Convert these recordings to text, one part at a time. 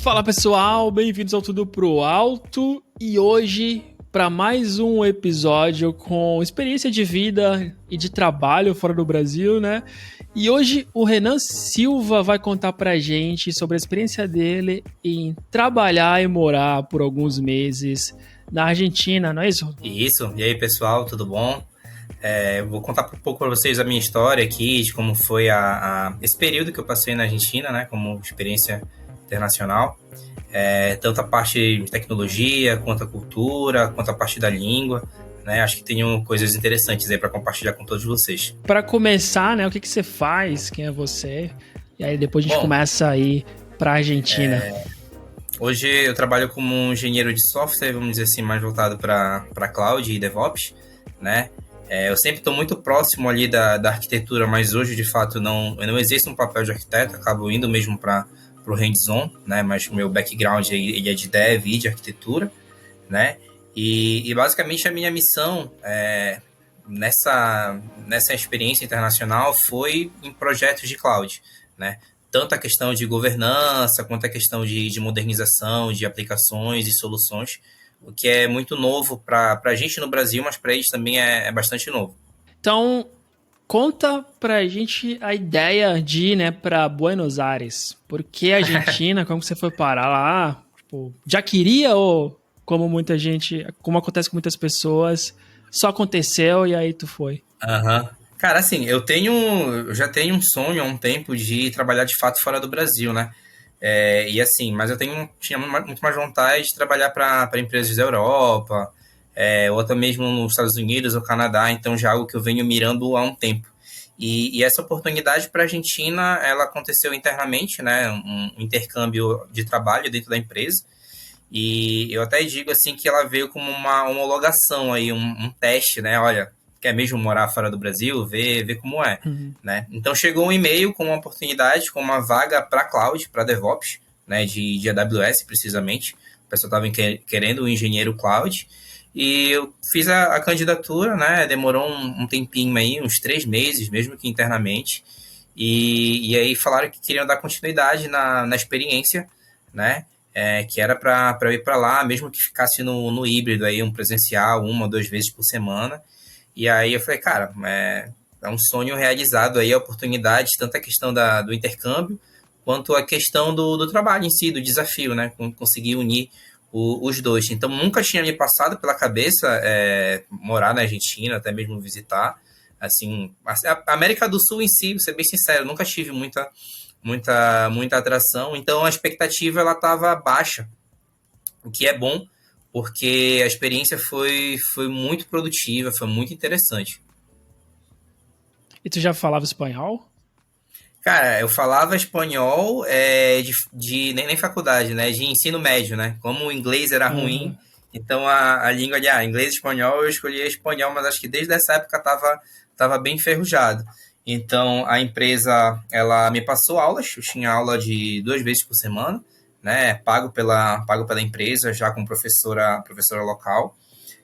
Fala pessoal, bem-vindos ao Tudo Pro Alto e hoje para mais um episódio com experiência de vida e de trabalho fora do Brasil, né? E hoje o Renan Silva vai contar pra gente sobre a experiência dele em trabalhar e morar por alguns meses na Argentina, não é isso? Isso. E aí, pessoal, tudo bom? Vou contar um pouco para vocês a minha história aqui, de como foi esse período que eu passei na Argentina, né, como experiência internacional. Tanto a parte de tecnologia, quanto a cultura, quanto a parte da língua, né? Acho que tenho coisas interessantes aí para compartilhar com todos vocês. Para começar, né, o que você faz, quem é você? E aí depois a gente Bom, começa a ir pra Argentina. Hoje eu trabalho como um engenheiro de software, vamos dizer assim, mais voltado para cloud e DevOps, né? Eu sempre estou muito próximo ali da arquitetura, mas hoje, de fato, eu não exerço um papel de arquiteto, acabo indo mesmo para o hands-on, né? Mas o meu background ele é de dev e de arquitetura, né? E basicamente a minha missão nessa experiência internacional foi em projetos de cloud, né? Tanto a questão de governança, quanto a questão de modernização, de aplicações e soluções, o que é muito novo para a gente no Brasil, mas para eles também é bastante novo. Então, conta pra gente a ideia de ir, né, pra Buenos Aires. Por que a Argentina? Como você foi parar lá? Tipo, já queria ou como muita gente, como acontece com muitas pessoas, só aconteceu e aí tu foi? Aham. Cara, assim, eu já tenho um sonho há um tempo de trabalhar de fato fora do Brasil, né? E assim, mas tinha muito mais vontade de trabalhar para empresas da Europa, ou até mesmo nos Estados Unidos ou Canadá, então já é algo que eu venho mirando há um tempo. E essa oportunidade para a Argentina, ela aconteceu internamente, né? Um intercâmbio de trabalho dentro da empresa. E eu até digo assim que ela veio como uma homologação aí, um teste, né? Olha, quer mesmo morar fora do Brasil? Vê como é, Uhum. né? Então chegou um e-mail com uma oportunidade, com uma vaga para cloud, para DevOps, né? De AWS precisamente. O pessoal estava querendo um engenheiro cloud. E eu fiz a candidatura, né? Demorou um tempinho aí, uns 3 meses, mesmo que internamente. E aí falaram que queriam dar continuidade na experiência, né? Que era para eu ir para lá, mesmo que ficasse no híbrido aí, um presencial, 1 ou 2 vezes por semana. E aí eu falei, cara, é um sonho realizado aí, a oportunidade, tanto a questão do intercâmbio, quanto a questão do trabalho em si, do desafio, né? Conseguir unir os dois. Então nunca tinha me passado pela cabeça morar na Argentina, até mesmo visitar. Assim, a América do Sul em si, vou ser bem sincero, nunca tive muita atração, então a expectativa ela estava baixa, o que é bom, porque a experiência foi muito produtiva, foi muito interessante. E tu já falava espanhol? Cara, eu falava espanhol nem faculdade, né? De ensino médio, né? Como o inglês era ruim, Uhum. então a língua de inglês e espanhol, eu escolhi espanhol, mas acho que desde essa época tava bem enferrujado. Então a empresa ela me passou aulas, eu tinha aula de 2 vezes por semana, né? Pago pela empresa, já com professora local,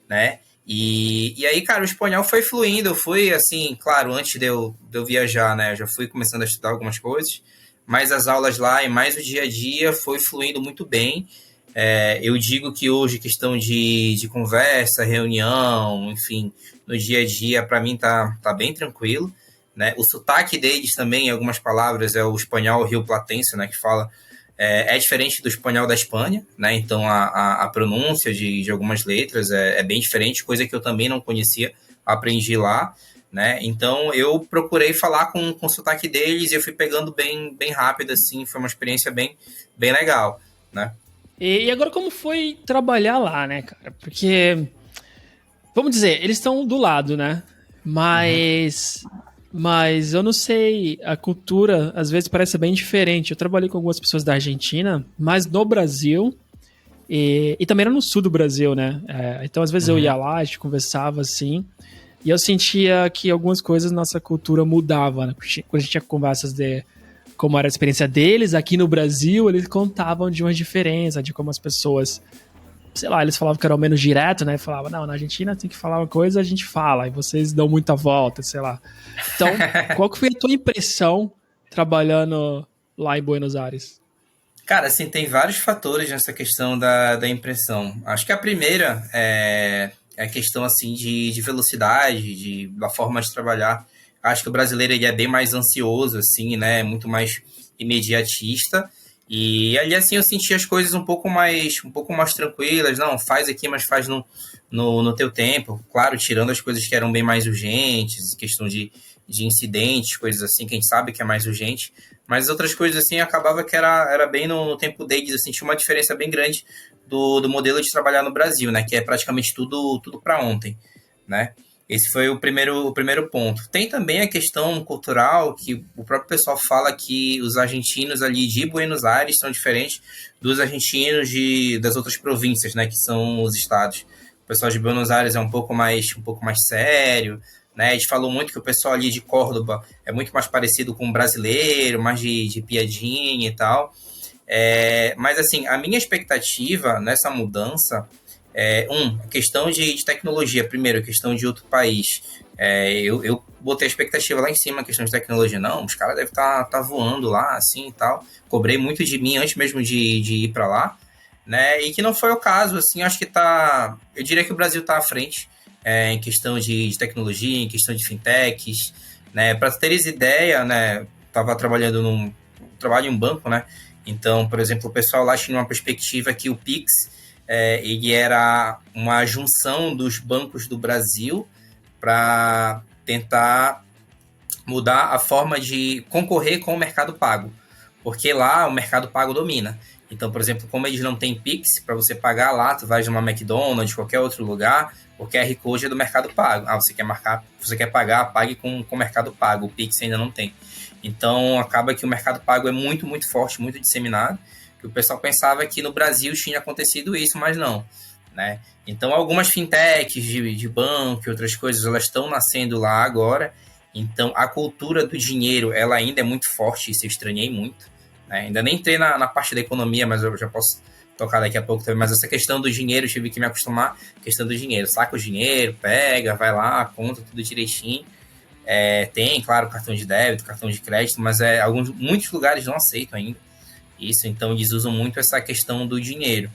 né? E aí, cara, o espanhol foi fluindo. Eu fui, assim, claro, antes de eu viajar, né? Eu já fui começando a estudar algumas coisas, mas as aulas lá e mais o dia a dia foi fluindo muito bem. Eu digo que hoje, questão de conversa, reunião, enfim, no dia a dia, para mim tá bem tranquilo, né? O sotaque deles também, em algumas palavras, é o espanhol rioplatense, né? Que fala diferente do espanhol da Espanha, né? Então a pronúncia de algumas letras é bem diferente, coisa que eu também não conhecia, aprendi lá, né? Então eu procurei falar com o sotaque deles e eu fui pegando bem rápido, assim, foi uma experiência bem legal, né? E agora como foi trabalhar lá, né, cara? Porque, vamos dizer, eles estão do lado, né? Uhum. Mas eu não sei, a cultura às vezes parece bem diferente. Eu trabalhei com algumas pessoas da Argentina, mas no Brasil e também era no sul do Brasil, né? Então às vezes eu ia Uhum. lá, a gente conversava assim, e eu sentia que algumas coisas na nossa cultura mudavam, né? Quando a gente tinha conversas de como era a experiência deles aqui no Brasil, eles contavam de uma diferença, de como as pessoas, sei lá, eles falavam que era o menos direto, né? Falavam, não, na Argentina tem que falar uma coisa, a gente fala, e vocês dão muita volta, sei lá. Então, qual que foi a tua impressão trabalhando lá em Buenos Aires? Cara, assim, tem vários fatores nessa questão da impressão. Acho que a primeira é a questão, assim, de velocidade, da forma de trabalhar. Acho que o brasileiro ele é bem mais ansioso, assim, né? Muito mais imediatista. E ali, assim, eu senti as coisas um pouco mais tranquilas. Não, faz aqui, mas faz no teu tempo. Claro, tirando as coisas que eram bem mais urgentes, questão de incidentes, coisas assim, que a gente sabe que é mais urgente. Mas outras coisas assim acabava que era bem no tempo deles, assim, tinha uma diferença bem grande do modelo de trabalhar no Brasil, né? Que é praticamente tudo para ontem, né? Esse foi o primeiro ponto. Tem também a questão cultural, que o próprio pessoal fala que os argentinos ali de Buenos Aires são diferentes dos argentinos das outras províncias, né? Que são os estados. O pessoal de Buenos Aires é um pouco mais sério, né? A gente falou muito que o pessoal ali de Córdoba é muito mais parecido com o brasileiro, mais de piadinha e tal. Mas, assim, a minha expectativa nessa mudança questão de tecnologia, primeiro, questão de outro país. Eu botei a expectativa lá em cima, questão de tecnologia. Não, os caras devem estar voando lá, assim e tal. Cobrei muito de mim antes mesmo de ir para lá, né? E que não foi o caso, assim, acho que tá. Eu diria que o Brasil está à frente em questão de tecnologia, em questão de fintechs, né? Para teres ideia, né? Tava trabalho em um banco, né? Então, por exemplo, o pessoal lá tinha uma perspectiva que o Pix ele era uma junção dos bancos do Brasil para tentar mudar a forma de concorrer com o mercado pago, porque lá o mercado pago domina. Então, por exemplo, como eles não têm Pix, para você pagar lá, tu vai numa McDonald's, qualquer outro lugar, o QR Code é do mercado pago. Você quer pagar, pague com o mercado pago, o Pix ainda não tem. Então, acaba que o mercado pago é muito, muito forte, muito disseminado, que o pessoal pensava que no Brasil tinha acontecido isso, mas não, né? Então, algumas fintechs de banco e outras coisas, elas estão nascendo lá agora. Então, a cultura do dinheiro, ela ainda é muito forte, isso eu estranhei muito, né? Ainda nem entrei na parte da economia, mas eu já posso tocar daqui a pouco também. Mas essa questão do dinheiro, eu tive que me acostumar. Questão do dinheiro, saca o dinheiro, pega, vai lá, conta tudo direitinho. Tem, claro, cartão de débito, cartão de crédito, mas muitos lugares não aceitam ainda isso, então eles usam muito essa questão do dinheiro.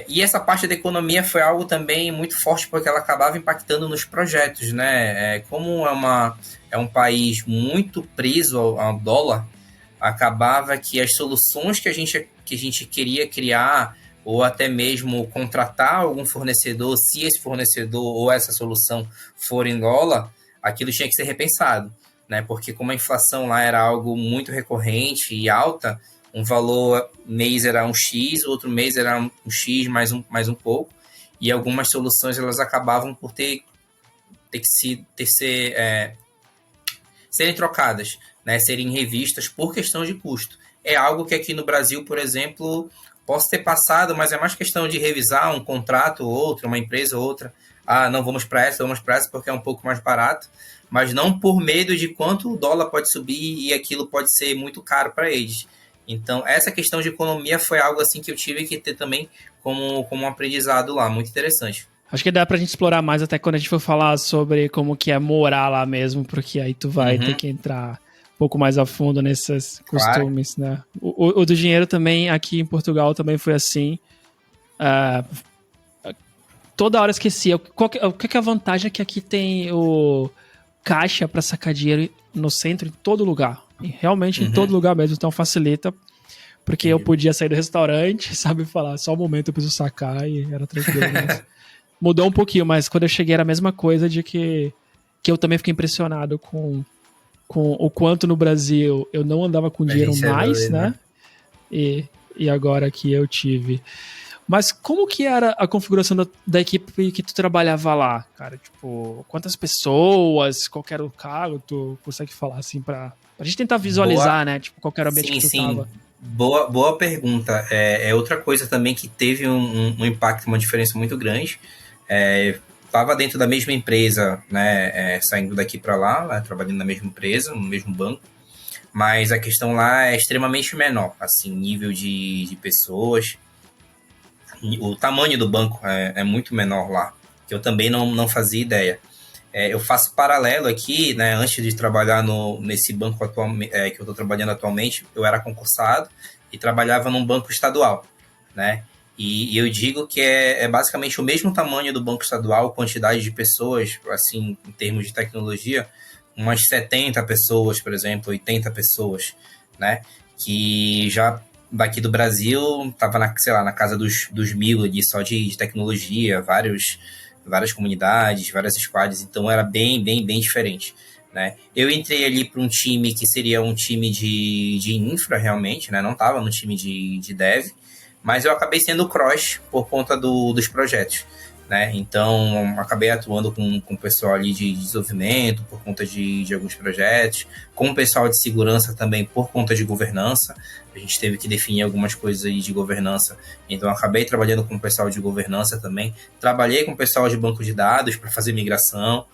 E essa parte da economia foi algo também muito forte, porque ela acabava impactando nos projetos, né? Como é um país muito preso ao dólar, acabava que as soluções que a gente queria criar, ou até mesmo contratar algum fornecedor, se esse fornecedor ou essa solução for em dólar, aquilo tinha que ser repensado, né? Porque como a inflação lá era algo muito recorrente e alta, um valor mês era um X, outro mês era um X mais um pouco, e algumas soluções elas acabavam por serem trocadas, né, serem revistas por questão de custo. É algo que aqui no Brasil, por exemplo, posso ter passado, mas é mais questão de revisar um contrato ou outro, uma empresa ou outra. Ah, não, vamos para essa porque é um pouco mais barato, mas não por medo de quanto o dólar pode subir e aquilo pode ser muito caro para eles. Então, essa questão de economia foi algo assim que eu tive que ter também como um aprendizado lá, muito interessante. Acho que dá pra gente explorar mais até quando a gente for falar sobre como que é morar lá mesmo, porque aí tu vai ter que entrar um pouco mais a fundo nesses costumes, claro, né? O do dinheiro também, aqui em Portugal, também foi assim. Toda hora eu esquecia. O que é a vantagem? É que aqui tem o caixa pra sacar dinheiro no centro, em todo lugar. E realmente em todo lugar mesmo, então facilita. Porque eu podia sair do restaurante, sabe, falar, só um momento eu preciso sacar, e era tranquilo mesmo. Mudou um pouquinho, mas quando eu cheguei era a mesma coisa de que eu também fiquei impressionado com o quanto no Brasil eu não andava com dinheiro mais, né? E agora que eu tive. Mas como que era a configuração da equipe que tu trabalhava lá, cara? Tipo, quantas pessoas, qual era o cargo, tu consegue falar assim pra gente tentar visualizar, né? Tipo, qual era o ambiente que tu tava? Boa pergunta. É outra coisa também que teve um impacto, uma diferença muito grande. Estava dentro da mesma empresa, né, saindo daqui para lá, né, trabalhando na mesma empresa, no mesmo banco, mas a questão lá é extremamente menor, assim, nível de pessoas, o tamanho do banco é muito menor lá, que eu também não fazia ideia. Eu faço paralelo aqui, né, antes de trabalhar nesse banco que eu estou trabalhando atualmente, eu era concursado, e trabalhava num banco estadual, né? E eu digo que é basicamente o mesmo tamanho do banco estadual, quantidade de pessoas, assim, em termos de tecnologia, umas 70 pessoas, por exemplo, 80 pessoas, né? Que já daqui do Brasil estava na casa dos 1.000 ali só de tecnologia, várias comunidades, várias squads, então era bem diferente, né? Eu entrei ali para um time que seria um time de infra realmente, né? Não estava no time de dev, mas eu acabei sendo cross por conta dos projetos, né? Então, acabei atuando com o pessoal ali de desenvolvimento por conta de alguns projetos, com o pessoal de segurança também por conta de governança. A gente teve que definir algumas coisas aí de governança, então acabei trabalhando com o pessoal de governança também. Trabalhei com o pessoal de banco de dados para fazer migração,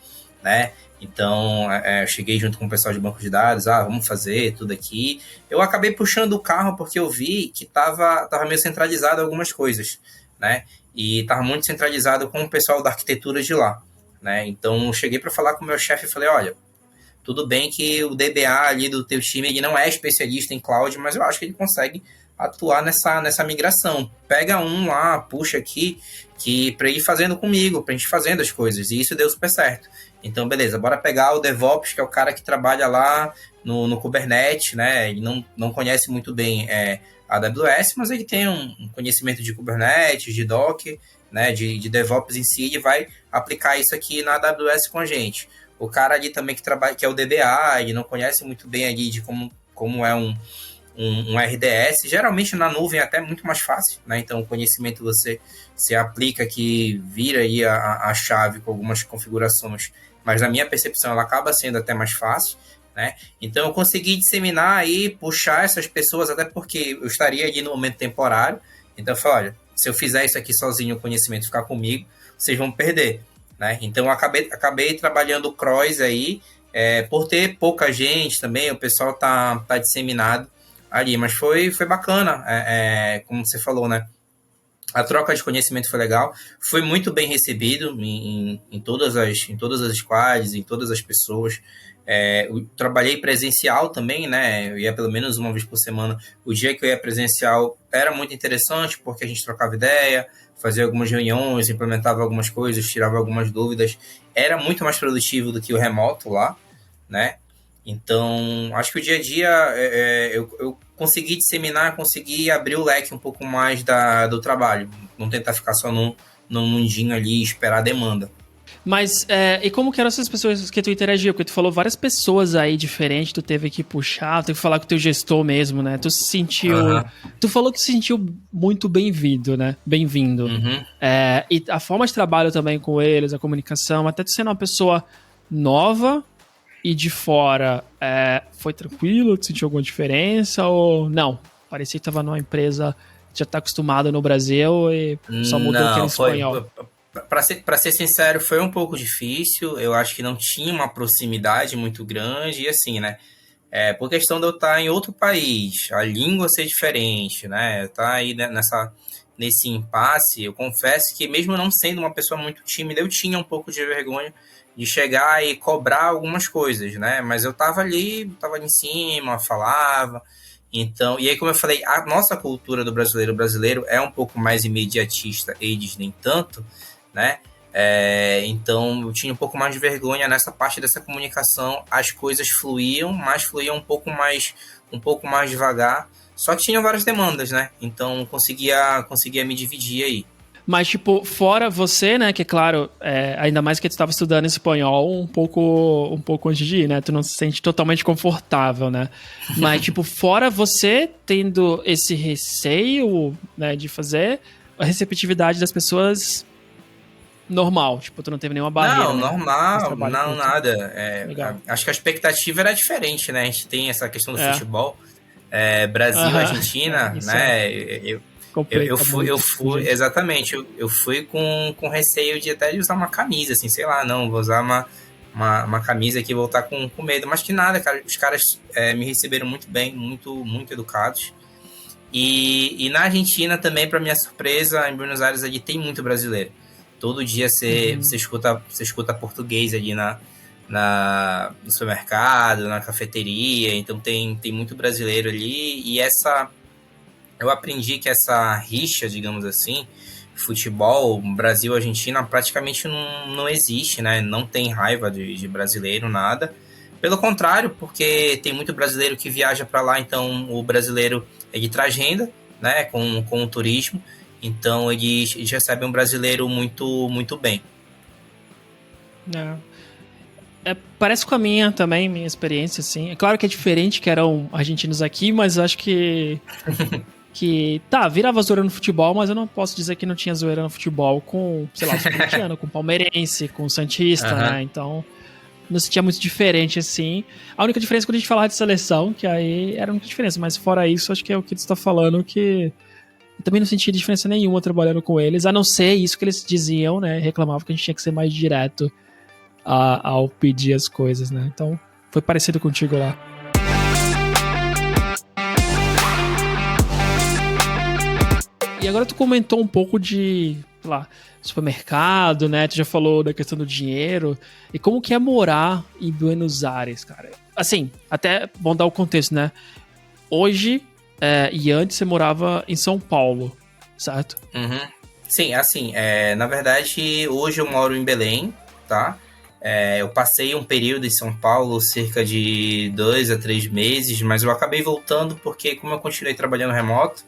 né? Então, eu cheguei junto com o pessoal de banco de dados, vamos fazer tudo aqui. Eu acabei puxando o carro porque eu vi que tava meio centralizado algumas coisas, né? E estava muito centralizado com o pessoal da arquitetura de lá, né? Então, eu cheguei para falar com o meu chefe e falei, olha, tudo bem que o DBA ali do teu time ele não é especialista em cloud, mas eu acho que ele consegue atuar nessa migração. Pega um lá, puxa aqui, que para ir fazendo comigo, para a gente fazendo as coisas. E isso deu super certo. Então, beleza, bora pegar o DevOps, que é o cara que trabalha lá no Kubernetes, né? Ele não conhece muito bem a AWS, mas ele tem um conhecimento de Kubernetes, de Docker, né? De DevOps em si, e vai aplicar isso aqui na AWS com a gente. O cara ali também que trabalha, que é o DBA, ele não conhece muito bem ali de como é um RDS. Geralmente na nuvem é até muito mais fácil, né? Então o conhecimento você aplica que vira aí a chave com algumas configurações, mas na minha percepção ela acaba sendo até mais fácil, né? Então eu consegui disseminar aí, puxar essas pessoas, até porque eu estaria ali no momento temporário. Então eu falei, olha, se eu fizer isso aqui sozinho, o conhecimento ficar comigo, vocês vão perder, né? Então eu acabei trabalhando cross aí, por ter pouca gente também, o pessoal tá disseminado ali, mas foi bacana, como você falou, né? A troca de conhecimento foi legal, foi muito bem recebido em todas as squads, em todas as pessoas. Eu trabalhei presencial também, né? Eu ia pelo menos uma vez por semana. O dia que eu ia presencial era muito interessante, porque a gente trocava ideia, fazia algumas reuniões, implementava algumas coisas, tirava algumas dúvidas. Era muito mais produtivo do que o remoto lá, né? Então, acho que o dia a dia eu consegui disseminar, consegui abrir o leque um pouco mais do trabalho. Não tentar ficar só num mundinho ali e esperar a demanda. Mas, e como que eram essas pessoas que tu interagia? Porque tu falou várias pessoas aí diferentes, tu teve que puxar, teve que falar com o teu gestor mesmo, né? Tu se sentiu... Uhum. Tu falou que se sentiu muito bem-vindo, né? Bem-vindo. Uhum. E a forma de trabalho também com eles, a comunicação, até tu sendo uma pessoa nova e de fora, foi tranquilo? Tu sentiu alguma diferença ou não? Parecia que tava numa empresa que já tá acostumada no Brasil e só mudou aquele espanhol. Para ser sincero, foi um pouco difícil. Eu acho que não tinha uma proximidade muito grande. E assim, né? Por questão de eu estar em outro país, a língua ser diferente, né? Tá aí nesse impasse. Eu confesso que mesmo não sendo uma pessoa muito tímida, eu tinha um pouco de vergonha de chegar e cobrar algumas coisas, né? Mas eu tava ali em cima, falava. Então, e aí, como eu falei, a nossa cultura do brasileiro, o brasileiro é um pouco mais imediatista, eles nem tanto, né? Então, eu tinha um pouco mais de vergonha nessa parte dessa comunicação. As coisas fluíam, mas fluíam um pouco mais devagar. Só que tinham várias demandas, né? Então, conseguia me dividir aí. Mas, tipo, fora você, né, que é claro, ainda mais que tu estava estudando espanhol um pouco antes de ir, né, tu não se sente totalmente confortável, né, mas, tipo, fora você tendo esse receio, né, de fazer, a receptividade das pessoas normal, tipo, tu não teve nenhuma barreira. Não, normal, não, nada. Legal. Acho que a expectativa era diferente, né, a gente tem essa questão do futebol, Brasil, Argentina, né, Eu fui, exatamente, eu fui com receio de até de usar uma camisa, assim, sei lá, não, vou usar uma camisa aqui e voltar com medo, mas que nada, cara, os caras me receberam muito bem, muito, muito educados. E na Argentina também, para minha surpresa, em Buenos Aires ali tem muito brasileiro. Todo dia você escuta português ali no supermercado, na cafeteria, então tem muito brasileiro ali, e essa eu aprendi que essa rixa, digamos assim, futebol, Brasil, Argentina, praticamente não existe, né? Não tem raiva de brasileiro, nada. Pelo contrário, porque tem muito brasileiro que viaja para lá, então o brasileiro ele traz renda, né? Com o turismo, então eles recebem um brasileiro muito bem. Parece com a minha também, minha experiência, assim. É claro que é diferente, que eram argentinos aqui, mas acho que virava zoeira no futebol, mas eu não posso dizer que não tinha zoeira no futebol com, sei lá, os corintianos, com o palmeirense, com o santista, né? Então, não se tinha muito diferente, assim. A única diferença é quando a gente falava de seleção, que aí era a única diferença, mas fora isso, acho que é o que você tá falando, que eu também não sentia diferença nenhuma trabalhando com eles, a não ser isso que eles diziam, né? Reclamavam que a gente tinha que ser mais direto ao pedir as coisas, né? Então, foi parecido contigo lá. E agora tu comentou um pouco de, sei lá, supermercado, né? Tu já falou da questão do dinheiro. E como que é morar em Buenos Aires, cara? Assim, até vamos dar o contexto, né? Hoje e antes você morava em São Paulo, certo? Uhum. Sim, assim, na verdade, hoje eu moro em Belém, tá? Eu passei um período em São Paulo, cerca de 2 a 3 meses, mas eu acabei voltando porque, como eu continuei trabalhando remoto,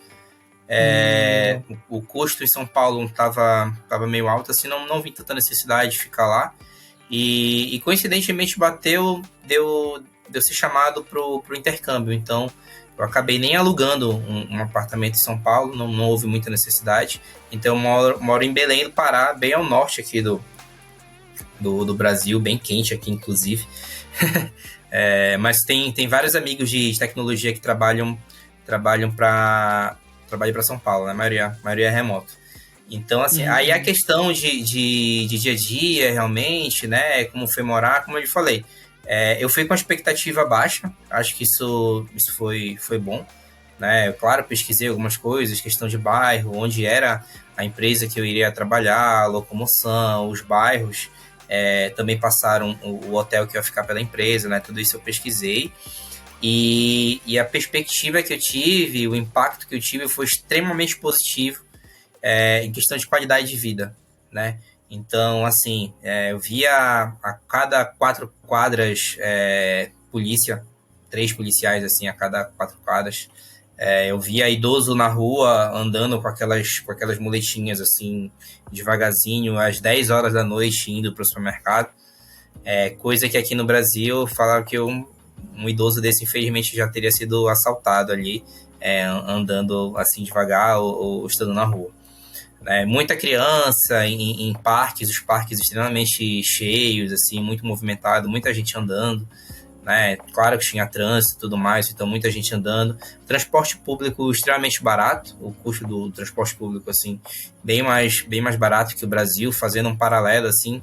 o custo em São Paulo tava meio alto, assim, não vi tanta necessidade de ficar lá. E coincidentemente deu ser chamado pro intercâmbio. Então, eu acabei nem alugando um apartamento em São Paulo, não houve muita necessidade. Então, eu moro em Belém do Pará, bem ao norte aqui do Brasil, bem quente aqui, inclusive. Mas tem vários amigos de tecnologia que trabalham para São Paulo, né? A maioria é remoto. Então, assim, aí a questão de dia a dia, realmente, né? Como foi morar, como eu lhe falei. Eu fui com a expectativa baixa, acho que isso foi bom, né? Claro, pesquisei algumas coisas, questão de bairro, onde era a empresa que eu iria trabalhar, a locomoção, os bairros. Também passaram o hotel que ia ficar pela empresa, né? Tudo isso eu pesquisei. E a perspectiva que eu tive, o impacto que eu tive foi extremamente positivo em questão de qualidade de vida, né? Então, assim, eu via a cada 4 quadras polícia, 3 policiais, assim, a cada 4 quadras. Eu via idoso na rua andando com aquelas muletinhas, assim, devagarzinho, às 10 horas da noite, indo para o supermercado. Coisa que aqui no Brasil, falaram que um idoso desse, infelizmente, já teria sido assaltado ali, andando assim devagar ou estando na rua. Muita criança em parques, os parques extremamente cheios, assim, muito movimentado, muita gente andando, né? Claro que tinha trânsito e tudo mais, então muita gente andando. Transporte público extremamente barato, o custo do transporte público, assim, bem mais barato que o Brasil, fazendo um paralelo, assim,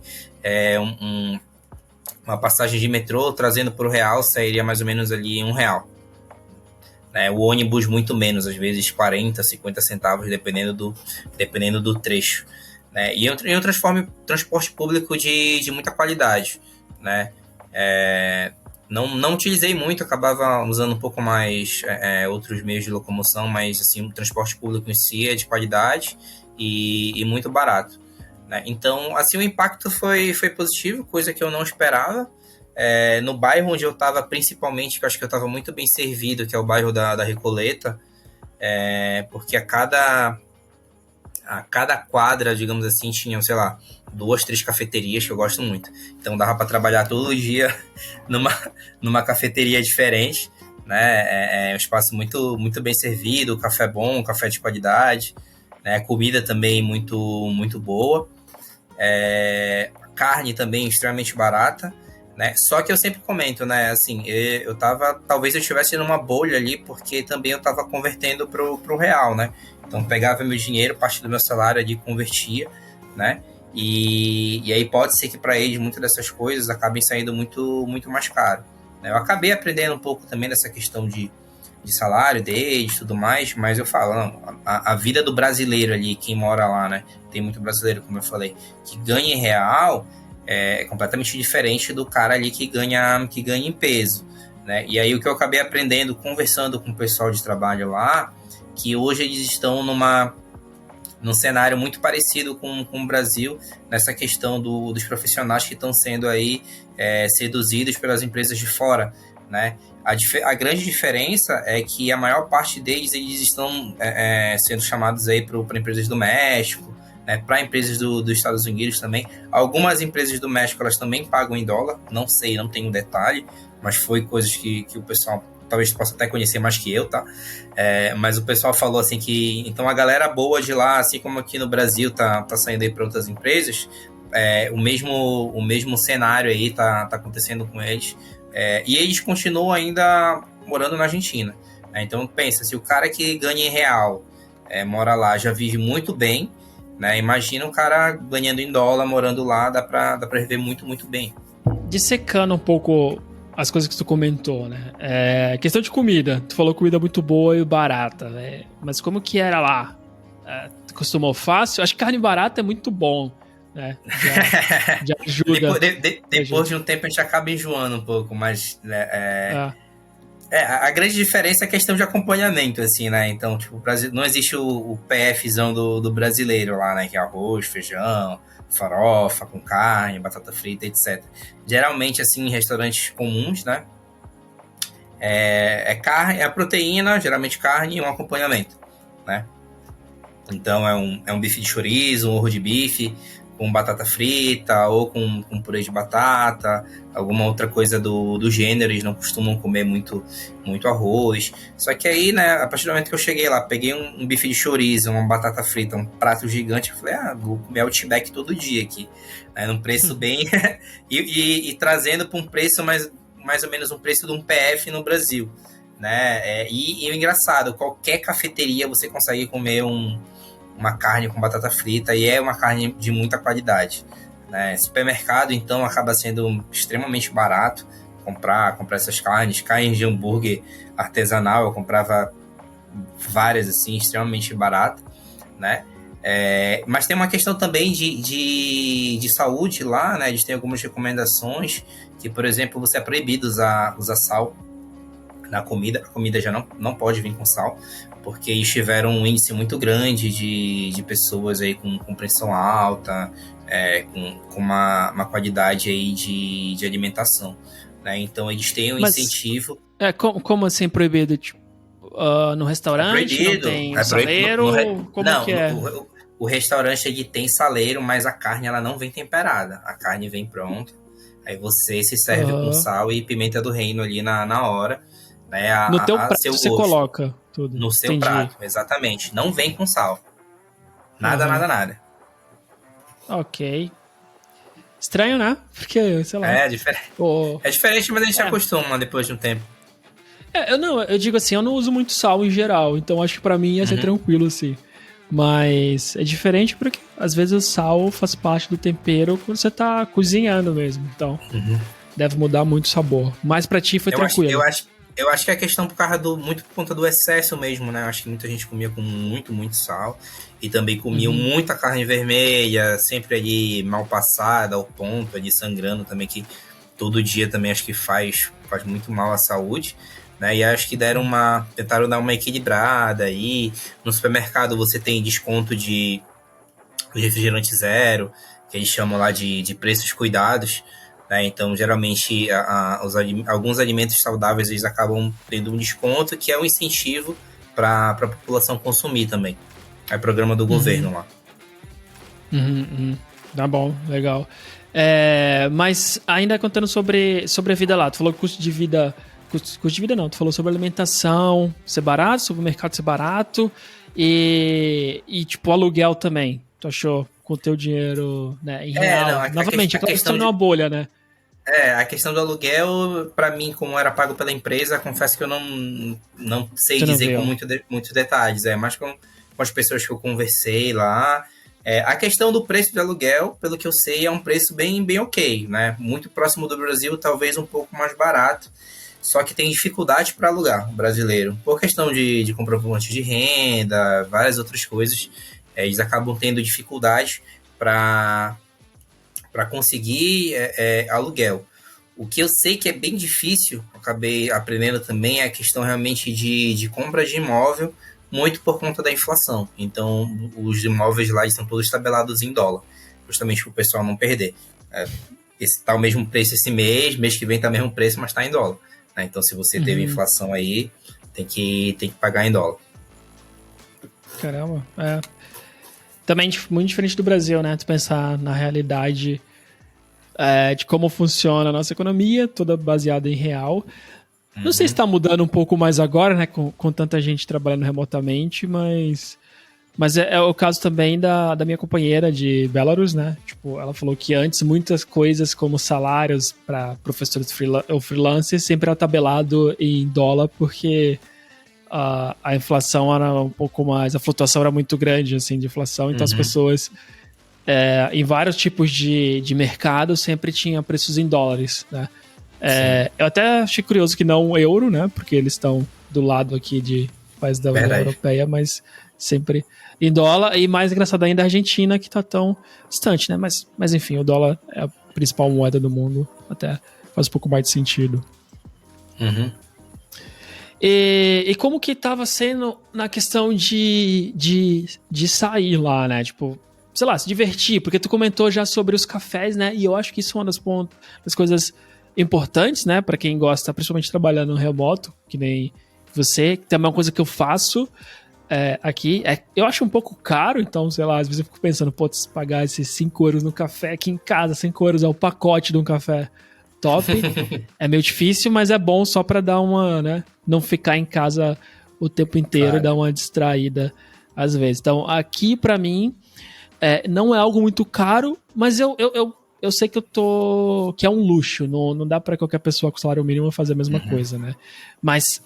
uma passagem de metrô trazendo para o real sairia mais ou menos ali R$ 1. O ônibus muito menos, às vezes 40, 50 centavos, dependendo do trecho. E em outras formas, transporte público de muita qualidade. Não utilizei muito, acabava usando um pouco mais outros meios de locomoção, mas assim, o transporte público em si é de qualidade e muito barato. Então, assim, o impacto foi positivo, coisa que eu não esperava. No bairro onde eu estava, principalmente, que eu acho que eu estava muito bem servido, que é o bairro da Recoleta, porque a cada quadra, digamos assim, tinham, sei lá, 2, 3 cafeterias, que eu gosto muito. Então dava para trabalhar todo dia numa cafeteria diferente, né? Um espaço muito bem servido, café bom, café de qualidade, né? Comida também muito boa, carne também extremamente barata. Só que eu sempre comento, né, assim, talvez eu estivesse numa bolha ali, porque também eu estava convertendo pro real, né, então pegava meu dinheiro, parte do meu salário ali, convertia, né, e aí pode ser que para eles muitas dessas coisas acabem saindo muito mais caro, né? Eu acabei aprendendo um pouco também dessa questão de salário deles e tudo mais, mas eu falo, não, a vida do brasileiro ali, quem mora lá, né, tem muito brasileiro, como eu falei, que ganha em real, é completamente diferente do cara ali que ganha em peso, né? E aí o que eu acabei aprendendo, conversando com o pessoal de trabalho lá, que hoje eles estão num cenário muito parecido com o Brasil, nessa questão dos profissionais que estão sendo aí seduzidos pelas empresas de fora, né? A grande diferença é que a maior parte deles eles estão sendo chamados aí para empresas do México, né? Para empresas dos Estados Unidos também. Algumas empresas do México elas também pagam em dólar, não sei, não tenho detalhe, mas foi coisas que o pessoal talvez possa até conhecer mais que eu, tá? Mas o pessoal falou assim que então a galera boa de lá, assim como aqui no Brasil tá saindo aí para outras empresas, o mesmo cenário aí tá acontecendo com eles, e eles continuam ainda morando na Argentina, né? Então pensa, se o cara que ganha em real mora lá, já vive muito bem, né? Imagina um cara ganhando em dólar, morando lá, dá pra viver muito, muito bem. Dissecando um pouco as coisas que tu comentou, né? Questão de comida. Tu falou comida muito boa e barata, né? Mas como que era lá? Tu costumou fácil? Acho que carne barata é muito bom, né? Já ajuda. Depois de um tempo a gente acaba enjoando um pouco, mas a grande diferença é a questão de acompanhamento, assim, né? Então, tipo, não existe o PFzão do brasileiro lá, né? Que é arroz, feijão, farofa com carne, batata frita, etc. Geralmente, assim, em restaurantes comuns, né? Carne, a proteína, geralmente carne e um acompanhamento, né? Então, é um bife de chorizo, um ovo de bife com batata frita ou com purê de batata, alguma outra coisa do gênero. Eles não costumam comer muito arroz. Só que aí, né, a partir do momento que eu cheguei lá, peguei um bife de chorizo, uma batata frita, um prato gigante, eu falei, vou comer Outback todo dia aqui, né, num preço bem... e trazendo para um preço mais ou menos um preço de um PF no Brasil, né? E o engraçado, qualquer cafeteria você consegue comer uma carne com batata frita, e é uma carne de muita qualidade, né? Supermercado, então, acaba sendo extremamente barato comprar essas carnes de hambúrguer artesanal. Eu comprava várias, assim, extremamente barato, né? Mas tem uma questão também de saúde lá, né? Eles têm algumas recomendações que, por exemplo, você é proibido usar sal na comida. A comida já não pode vir com sal, porque eles tiveram um índice muito grande de pessoas aí com pressão alta, com uma qualidade aí de alimentação, né? Então eles têm um incentivo. Como assim proibido? Tipo, no restaurante proibido, não tem saleiro? Como que é? O restaurante ele tem saleiro, mas a carne ela não vem temperada. A carne vem pronta. Aí você se serve com sal e pimenta do reino ali na hora. Né, no teu prato seu você gosto. Coloca tudo. No seu prato, exatamente. Não vem com sal. Nada. Ok. Estranho, né? Porque, sei lá. É diferente. É diferente, mas a gente acostuma depois de um tempo. Eu digo assim, eu não uso muito sal em geral, então acho que pra mim ia ser tranquilo, assim. Mas é diferente porque às vezes o sal faz parte do tempero quando você tá cozinhando mesmo. Então, deve mudar muito o sabor. Mas pra ti foi tranquilo. Eu acho que é questão muito por conta do excesso mesmo, né? Eu acho que muita gente comia com muito sal. E também comia muita carne vermelha, sempre ali mal passada, ao ponto, ali sangrando também, que todo dia também acho que faz muito mal à saúde, né? E acho que tentaram dar uma equilibrada aí. No supermercado você tem desconto de refrigerante zero, que eles chamam lá de preços cuidados. Então, geralmente, alguns alimentos saudáveis eles acabam tendo um desconto, que é um incentivo para a população consumir também. É programa do governo lá. Tá bom, legal. Mas ainda contando sobre a vida lá, tu falou que custo de vida não, tu falou sobre alimentação ser barato, sobre o mercado ser barato e tipo, aluguel também. Tu achou com o teu dinheiro, né, em real? Novamente, aquela questão de uma bolha, né? A questão do aluguel, para mim, como era pago pela empresa, confesso que eu não sei dizer com muitos detalhes. Mas com as pessoas que eu conversei lá. A questão do preço do aluguel, pelo que eu sei, é um preço bem ok, né? Muito próximo do Brasil, talvez um pouco mais barato. Só que tem dificuldade para alugar o brasileiro. Por questão de comprovante de renda, várias outras coisas, eles acabam tendo dificuldade para conseguir aluguel. O que eu sei que é bem difícil, acabei aprendendo também, é a questão realmente de compra de imóvel, muito por conta da inflação. Então, os imóveis lá estão todos tabelados em dólar, justamente para o pessoal não perder. Esse tá o mesmo preço esse mês que vem tá o mesmo preço, mas tá em dólar. Né? Então, se você teve inflação aí, tem que pagar em dólar. Caramba, Também muito diferente do Brasil, né? Tu pensar na realidade de como funciona a nossa economia, toda baseada em real. Não sei se está mudando um pouco mais agora, né? Com tanta gente trabalhando remotamente, mas é o caso também da minha companheira de Belarus, né? Tipo, ela falou que antes muitas coisas como salários para professores ou freelancers sempre era tabelado em dólar, porque a inflação era um pouco mais... A flutuação era muito grande, assim, de inflação. Então as pessoas, em vários tipos de mercado, sempre tinha preços em dólares, né? Eu até achei curioso que não euro, né? Porque eles estão do lado aqui de países da União Europeia, mas sempre em dólar. E mais engraçado ainda a Argentina, que tá tão distante, né? Mas enfim, o dólar é a principal moeda do mundo. Até faz um pouco mais de sentido. E como que tava sendo na questão de sair lá, né? Tipo, sei lá, se divertir. Porque tu comentou já sobre os cafés, né? E eu acho que isso é uma das coisas importantes, né? Pra quem gosta, principalmente trabalhando no remoto, que nem você. Também é uma coisa que eu faço aqui. Eu acho um pouco caro, então, sei lá, às vezes eu fico pensando, pô, se pagar esses 5 euros no café aqui em casa, 5 euros é o pacote de um café top. É meio difícil, mas é bom só pra dar uma, né? Não ficar em casa o tempo inteiro, dar uma distraída às vezes. Então, aqui pra mim, não é algo muito caro, mas eu sei que é um luxo. Não dá pra qualquer pessoa com salário mínimo fazer a mesma coisa, né? Mas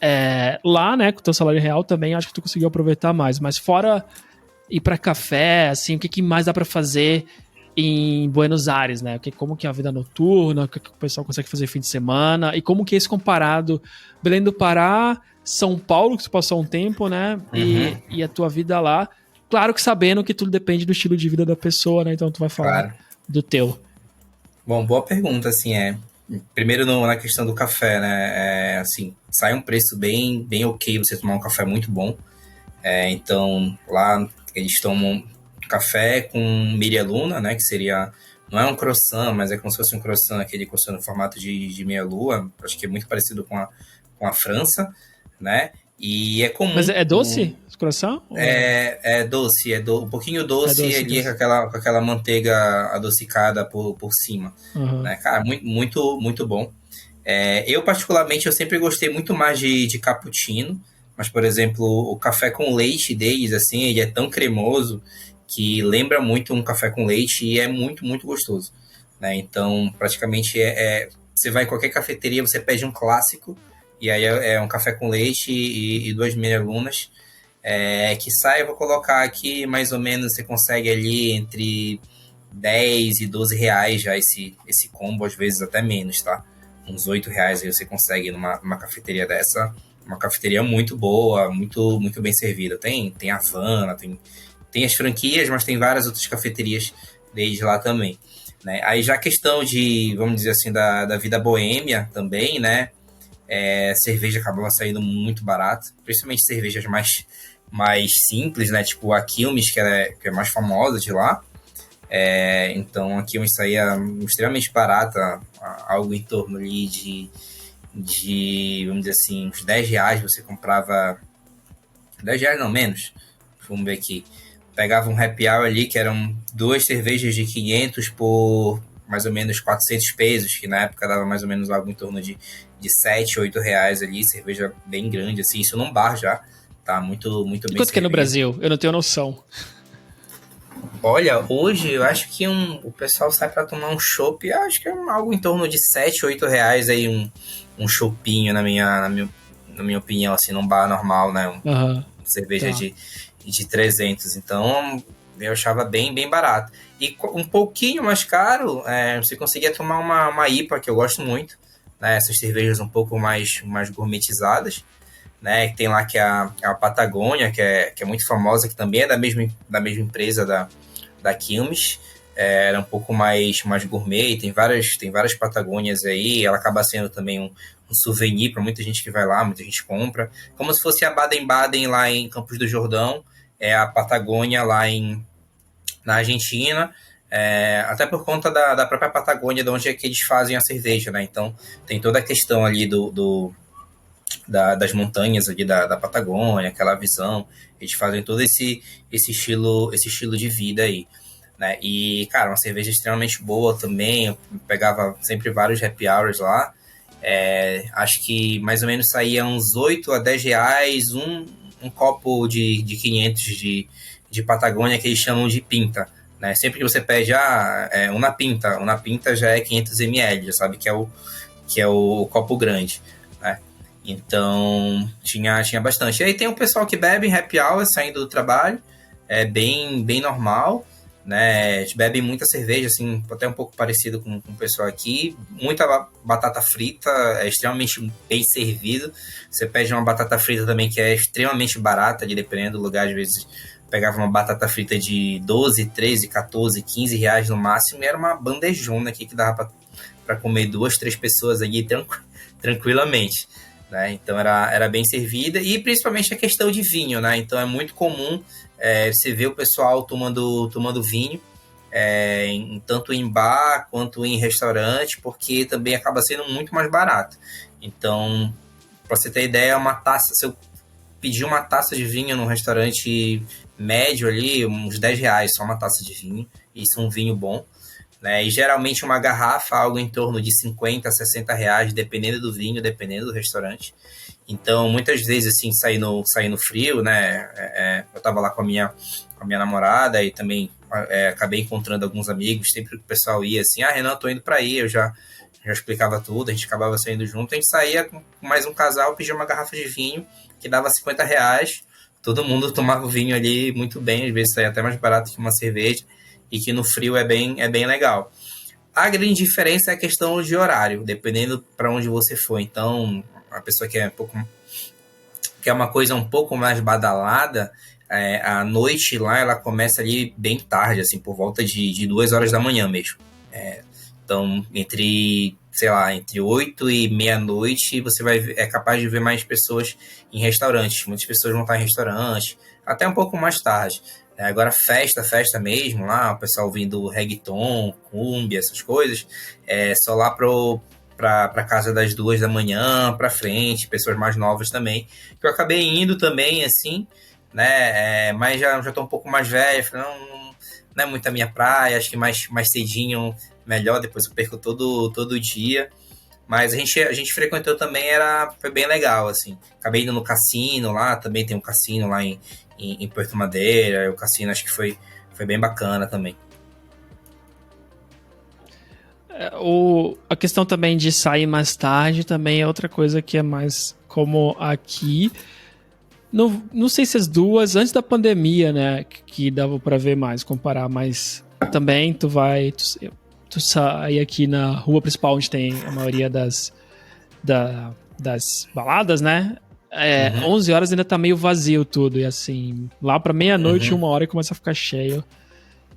lá, né, com o teu salário real também, acho que tu conseguiu aproveitar mais. Mas fora ir pra café, assim, o que mais dá pra fazer em Buenos Aires, né? Como que é a vida noturna, o que o pessoal consegue fazer fim de semana, e como que é isso comparado Belém do Pará, São Paulo, que tu passou um tempo, né? E a tua vida lá. Claro que sabendo que tudo depende do estilo de vida da pessoa, né? Então tu vai falar do teu. Bom, boa pergunta, assim, primeiro na questão do café, né, assim, sai um preço bem ok você tomar um café muito bom, então lá eles tomam café com meia luna, né, que seria, não é um croissant, mas é como se fosse um croissant, aquele croissant no formato de meia lua, acho que é muito parecido com a França, né, e é comum... Mas é doce? Croissant? É doce, um pouquinho doce, ali com aquela manteiga adocicada por cima, né? Cara, muito, muito, muito bom. Eu particularmente, eu sempre gostei muito mais de cappuccino, mas, por exemplo, o café com leite deles, assim, ele é tão cremoso que lembra muito um café com leite e é muito, muito gostoso, né? Então, praticamente, você vai em qualquer cafeteria, você pede um clássico, e aí é um café com leite e 2 meia-lunas, que sai, eu vou colocar aqui, mais ou menos, você consegue ali entre 10 e 12 reais já esse combo, às vezes até menos, tá? Uns 8 reais aí você consegue numa cafeteria dessa, uma cafeteria muito boa, muito, muito bem servida. Tem Havana, tem as franquias, mas tem várias outras cafeterias desde lá também, né? Aí já a questão de, vamos dizer assim, da vida boêmia também, né? Cerveja acabava saindo muito barata, principalmente cervejas mais simples, né? Tipo a Quilmes, que é mais famosa de lá. Então a Quilmes saía extremamente barata, algo em torno ali de, vamos dizer assim, uns 10 reais você comprava. 10 reais não, menos. Vamos ver aqui. Pegava um happy hour ali, que eram 2 cervejas de 500 por mais ou menos 400 pesos, que na época dava mais ou menos algo em torno de 7, 8 reais ali, cerveja bem grande, assim, isso num bar já, tá muito, muito bem. Quanto que é no Brasil? Eu não tenho noção. Olha, hoje eu acho que o pessoal sai pra tomar um chopp, acho que é algo em torno de 7, 8 reais aí, um choppinho na minha opinião, assim, num bar normal, né, cerveja de 300, então eu achava bem, bem barato. E um pouquinho mais caro, você conseguia tomar uma IPA, que eu gosto muito, né? Essas cervejas um pouco mais gourmetizadas, né? Tem lá que é a Patagônia, que é muito famosa, que também é da mesma empresa da Quilmes. era um pouco mais gourmet, tem várias Patagônias aí, ela acaba sendo também um souvenir para muita gente que vai lá, muita gente compra, como se fosse a Baden-Baden lá em Campos do Jordão, é a Patagônia lá na Argentina, até por conta da própria Patagônia, de onde é que eles fazem a cerveja, né? Então tem toda a questão ali das montanhas ali da Patagônia, aquela visão, eles fazem todo esse estilo de vida aí, né? E, cara, uma cerveja extremamente boa também, eu pegava sempre vários happy hours lá, acho que mais ou menos saía uns 8 a 10 reais um copo de 500 de Patagônia, que eles chamam de pinta, né? Sempre que você pede uma pinta já é 500 ml, já sabe que é o copo grande, né? Então tinha bastante. E aí tem o pessoal que bebe em happy hour saindo do trabalho, é bem normal, né? A gente bebe muita cerveja, assim, até um pouco parecido com o pessoal aqui. Muita batata frita, é extremamente bem servido. Você pede uma batata frita também que é extremamente barata, ali, dependendo do lugar. Às vezes pegava uma batata frita de 12, 13, 14, 15 reais no máximo, e era uma bandejona aqui que dava para comer 2, 3 pessoas ali tranquilamente, né? Então era bem servida, e principalmente a questão de vinho, né? Então é muito comum você ver o pessoal tomando vinho, tanto em bar quanto em restaurante, porque também acaba sendo muito mais barato. Então, para você ter ideia, se eu pedir uma taça de vinho num restaurante médio ali, uns 10 reais, só uma taça de vinho, isso é um vinho bom, né? E geralmente uma garrafa, algo em torno de 50, 60 reais, dependendo do vinho, dependendo do restaurante. Então, muitas vezes, assim, sair no frio, né? Eu tava lá com a minha namorada e também acabei encontrando alguns amigos. Sempre que o pessoal ia assim, Renan, tô indo pra aí, eu já explicava tudo, a gente acabava saindo junto. A gente saía com mais um casal, pedia uma garrafa de vinho, que dava 50 reais. Todo mundo tomava o vinho ali muito bem, às vezes saía até mais barato que uma cerveja, e que no frio é bem legal. A grande diferença é a questão de horário, dependendo para onde você for. Então, a pessoa que quer uma coisa um pouco mais badalada, a noite lá ela começa ali bem tarde, assim, por volta de 2 horas da manhã mesmo. Então, entre 8 e meia-noite, você é capaz de ver mais pessoas em restaurantes. Muitas pessoas vão estar em restaurante, até um pouco mais tarde. Agora, festa mesmo, lá, o pessoal ouvindo reggaeton, cumbia, essas coisas, só lá pra casa das 2 da manhã, pra frente, pessoas mais novas também, que eu acabei indo também, assim, né, mas já tô um pouco mais velho, falei, não é muito a minha praia, acho que mais cedinho melhor, depois eu perco todo dia, mas a gente frequentou também, foi bem legal, assim, acabei indo no cassino lá, também tem um cassino lá em Puerto Madeira, o cassino acho que foi bem bacana também. A questão também de sair mais tarde também é outra coisa que é mais como aqui. Não sei se as duas, antes da pandemia, né, que dava pra ver mais, comparar, mas também tu sai aqui na rua principal, onde tem a maioria das baladas, né? 11 horas ainda tá meio vazio tudo, e assim, lá pra meia-noite, 1 hora começa a ficar cheio.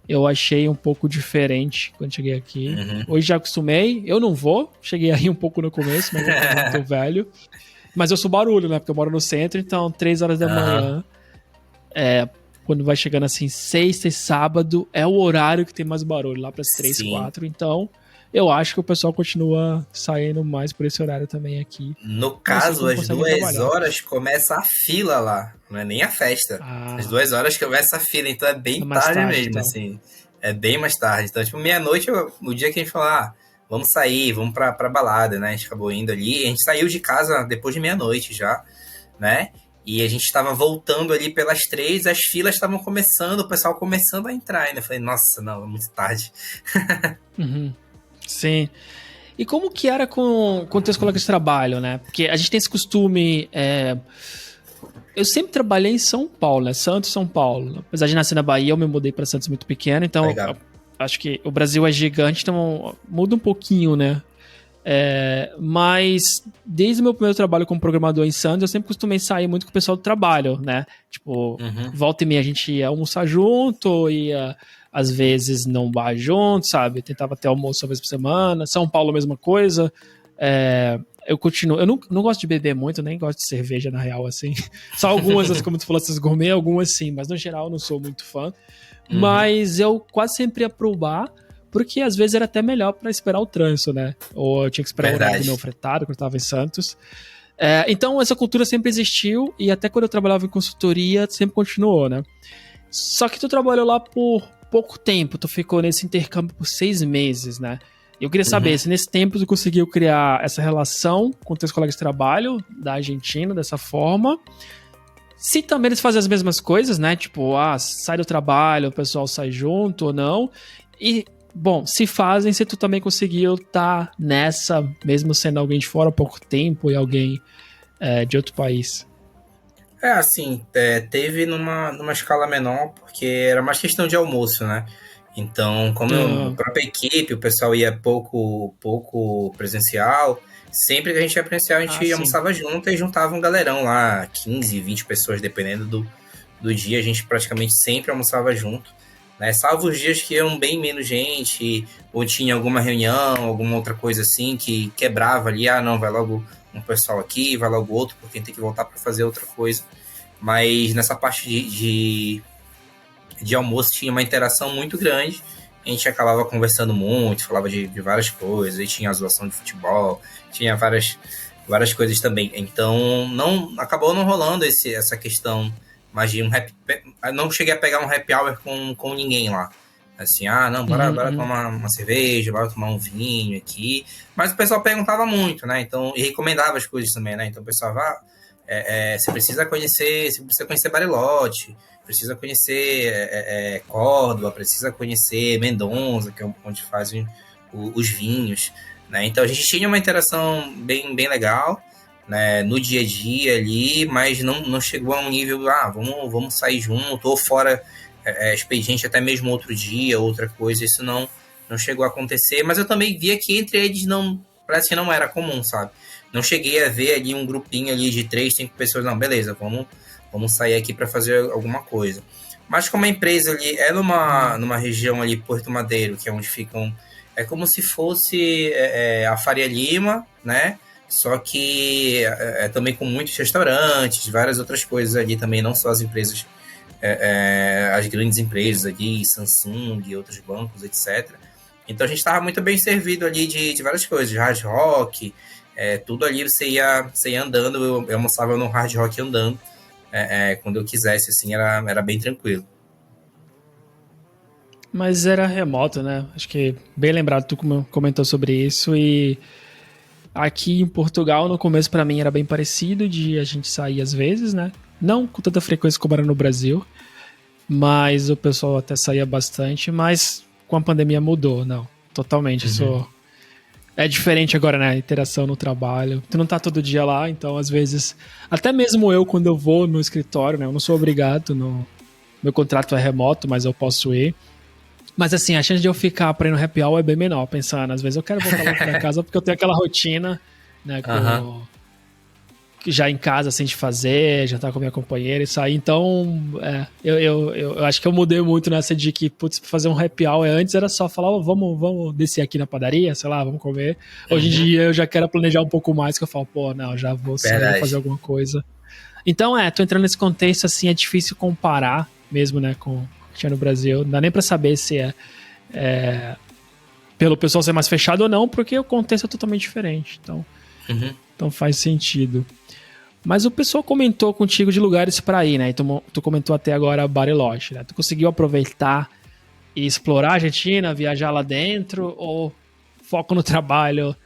Eu achei um pouco diferente quando cheguei aqui. Hoje já acostumei, eu não vou, cheguei aí um pouco no começo, mas eu tô velho. Mas eu sou barulho, né? Porque eu moro no centro, então 3 horas da manhã, quando vai chegando assim, sexta e sábado, é o horário que tem mais barulho, lá pras 3, Sim. 4. Então, eu acho que o pessoal continua saindo mais por esse horário também aqui. No caso, às 2 horas começa a fila lá, não é nem a festa. Às 2 horas começa a fila, então é bem tarde mesmo, então. Assim. É bem mais tarde. Então, tipo, meia-noite, no dia que a gente falou, vamos sair, vamos pra balada, né? A gente acabou indo ali. A gente saiu de casa depois de meia-noite já, né? E a gente estava voltando ali pelas 3, as filas estavam começando, o pessoal começando a entrar ainda. Eu falei, nossa, não, é muito tarde. Sim. E como que era com teus colegas de trabalho, né? Porque a gente tem esse costume... Eu sempre trabalhei em São Paulo, né? Santos, São Paulo. Apesar de nascer na Bahia, eu me mudei para Santos muito pequeno, então acho que o Brasil é gigante, então muda um pouquinho, né? Mas desde o meu primeiro trabalho como programador em Santos, eu sempre costumei sair muito com o pessoal do trabalho, né? Tipo, volta e meia a gente ia almoçar junto, ia às vezes num bar junto, sabe? Tentava ter almoço uma vez por semana. São Paulo, mesma coisa. Eu continuo. Eu não gosto de beber muito, nem gosto de cerveja, na real, assim. Só algumas, como tu falou, essas gourmet, algumas sim, mas no geral eu não sou muito fã. Mas eu quase sempre ia pro bar, porque às vezes era até melhor pra esperar o trânsito, né? Ou eu tinha que esperar o horário do meu fretado, quando eu tava em Santos. Então essa cultura sempre existiu, e até quando eu trabalhava em consultoria, sempre continuou, né? Só que tu trabalhou lá por pouco tempo, tu ficou nesse intercâmbio por 6 meses, né? Eu queria saber se nesse tempo tu conseguiu criar essa relação com teus colegas de trabalho da Argentina, dessa forma. Se também eles fazem as mesmas coisas, né? Tipo, sai do trabalho, o pessoal sai junto ou não. E, bom, se fazem, se tu também conseguiu estar nessa, mesmo sendo alguém de fora há pouco tempo e alguém de outro país. Assim, teve numa escala menor, porque era mais questão de almoço, né? Então, como a própria equipe, o pessoal ia pouco presencial, sempre que a gente ia presencial, a gente almoçava junto e juntava um galerão lá, 15, 20 pessoas, dependendo do dia, a gente praticamente sempre almoçava junto, né? Salvo os dias que iam bem menos gente, ou tinha alguma reunião, alguma outra coisa assim, que quebrava ali, não, vai logo um pessoal aqui, vai logo outro, porque tem que voltar para fazer outra coisa. Mas nessa parte de almoço tinha uma interação muito grande. A gente acabava conversando muito, falava de várias coisas, e tinha a zoação de futebol, tinha várias coisas também. Então, acabou não rolando essa questão mais de não cheguei a pegar um happy hour com ninguém lá. Assim, não, bora tomar uma cerveja, bora tomar um vinho aqui. Mas o pessoal perguntava muito, né? Então, e recomendava as coisas também, né? Então o pessoal você precisa conhecer Bariloche, precisa conhecer Córdoba, precisa conhecer Mendonça, que é onde fazem os vinhos, né? Então a gente tinha uma interação bem legal, né, no dia a dia ali, mas não chegou a um nível, vamos sair junto, ou fora expediente até mesmo outro dia, outra coisa, isso não chegou a acontecer, mas eu também via que entre eles parece que não era comum, sabe? Não cheguei a ver ali um grupinho ali de 3, 5 pessoas, não, beleza, vamos sair aqui para fazer alguma coisa. Mas como a empresa ali é numa região ali, Porto Madeiro, que é onde ficam, é como se fosse a Faria Lima, né? Só que também com muitos restaurantes, várias outras coisas ali também, não só as empresas, as grandes empresas ali, Samsung e outros bancos, etc. Então a gente estava muito bem servido ali de várias coisas, de hard rock, tudo ali você ia andando, eu almoçava no hard rock andando, quando eu quisesse, assim, era bem tranquilo. Mas era remoto, né? Acho que bem lembrado, tu comentou sobre isso. E aqui em Portugal, no começo, pra mim, era bem parecido, de a gente sair às vezes, né? Não com tanta frequência como era no Brasil, mas o pessoal até saía bastante. Mas com a pandemia mudou, não. Totalmente. É diferente agora, né? A interação no trabalho. Tu não tá todo dia lá, então às vezes... Até mesmo eu, quando eu vou no escritório, né? Eu não sou obrigado, meu contrato é remoto, mas eu posso ir. Mas assim, a chance de eu ficar pra ir no happy hour é bem menor, pensando. Às vezes eu quero voltar lá pra casa porque eu tenho aquela rotina, né? Já em casa, assim, de fazer, já tá com a minha companheira e sair. Então, eu acho que eu mudei muito nessa de que, putz, pra fazer um happy hour antes era só falar, vamos descer aqui na padaria, sei lá, vamos comer. Hoje em dia eu já quero planejar um pouco mais, que eu falo, não, já vou sair, fazer alguma coisa. Então, tô entrando nesse contexto, assim, é difícil comparar mesmo, né, com o que tinha no Brasil. Não dá nem pra saber se pelo pessoal ser mais fechado ou não, porque o contexto é totalmente diferente. Então faz sentido. Mas o pessoal comentou contigo de lugares pra ir, né? E tu comentou até agora Bariloche, né? Tu conseguiu aproveitar e explorar a Argentina, viajar lá dentro, ou foco no trabalho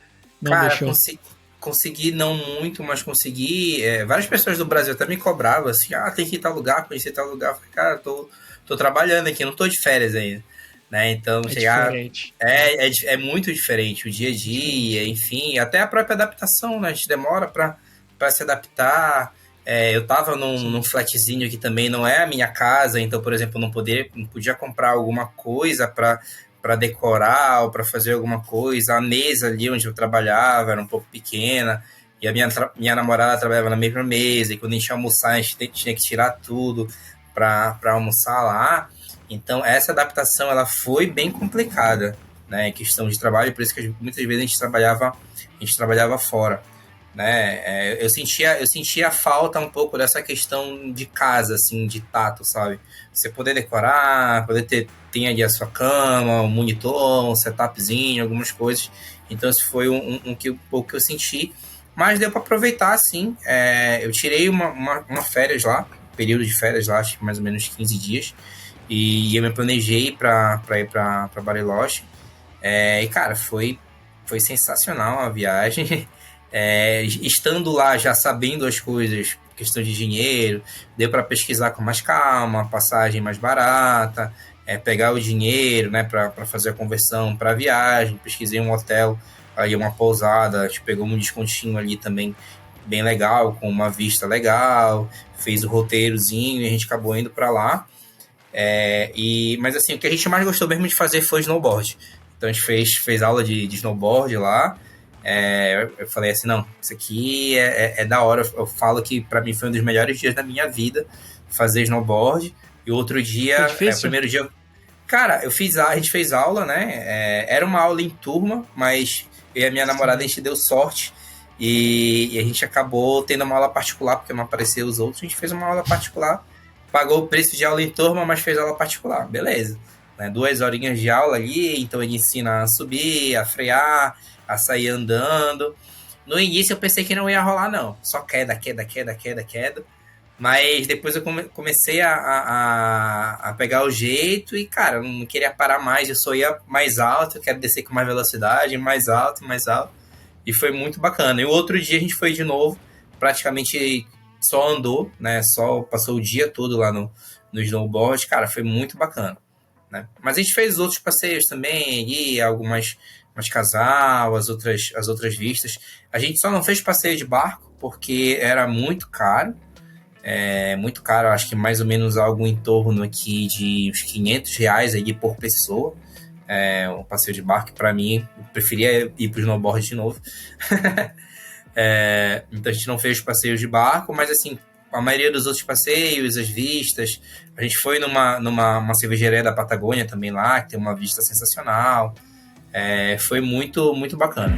não deixou? Consegui não muito, mas consegui. Várias pessoas do Brasil até me cobravam assim, tem que ir tal lugar, conhecer tal lugar. Eu falei, cara, tô trabalhando aqui, não tô de férias ainda, né? Então, Diferente. É muito diferente o dia a dia, enfim, até a própria adaptação, né? A gente demora para se adaptar. Eu tava num flatzinho que também não é a minha casa, então, por exemplo, não podia comprar alguma coisa para para decorar ou para fazer alguma coisa. A mesa ali onde eu trabalhava era um pouco pequena, e a minha namorada trabalhava na mesma mesa, e quando a gente ia almoçar, a gente tinha que tirar tudo para almoçar lá. Então, essa adaptação ela foi bem complicada, né, em questão de trabalho, por isso que muitas vezes a gente trabalhava fora, né? Eu sentia falta um pouco dessa questão de casa, assim, de tato, sabe? Você poder decorar, poder ter ali a sua cama, um monitor, um setupzinho, algumas coisas. Então, isso foi um pouco que eu senti. Mas deu para aproveitar, assim. Eu tirei uma férias lá, período de férias lá, acho que mais ou menos 15 dias. E eu me planejei para ir para Bariloche. E, cara, foi sensacional a viagem. Estando lá, já sabendo as coisas, questão de dinheiro, deu para pesquisar com mais calma, passagem mais barata, pegar o dinheiro, né, para fazer a conversão para a viagem. Pesquisei um hotel, aí uma pousada, a gente pegou um descontinho ali também, bem legal, com uma vista legal, fez o roteirozinho e a gente acabou indo para lá. Mas assim, o que a gente mais gostou mesmo de fazer foi snowboard. Então a gente fez aula de snowboard lá. Eu falei assim, não, isso aqui é da hora. Eu falo que pra mim foi um dos melhores dias da minha vida fazer snowboard. E outro dia, Foi o difícil? primeiro dia, cara, a gente fez aula, né? Era uma aula em turma, mas eu e a minha namorada a gente deu sorte e a gente acabou tendo uma aula particular, porque não apareceu os outros. A gente fez uma aula particular, pagou o preço de aula em turma, mas fez aula particular, beleza, né? 2 horinhas de aula ali, então ele ensina a subir, a frear, a sair andando. No início eu pensei que não ia rolar, não. Só queda, queda, queda, queda, queda. Mas depois eu comecei a pegar o jeito e, cara, eu não queria parar mais. Eu só ia mais alto, eu quero descer com mais velocidade, mais alto, mais alto. E foi muito bacana. E o outro dia a gente foi de novo, praticamente só andou, né? Só passou o dia todo lá no snowboard. Cara, foi muito bacana, né? Mas a gente fez outros passeios também, e algumas mais casal, as outras vistas. A gente só não fez passeio de barco porque era muito caro. Muito caro, acho que mais ou menos algo em torno aqui de uns R$ 500 aí por pessoa. Um passeio de barco, para mim, eu preferia ir pro snowboard de novo. Então a gente não fez passeios de barco, mas assim, a maioria dos outros passeios, as vistas, a gente foi numa cervejaria da Patagônia também lá, que tem uma vista sensacional. Foi muito, muito bacana.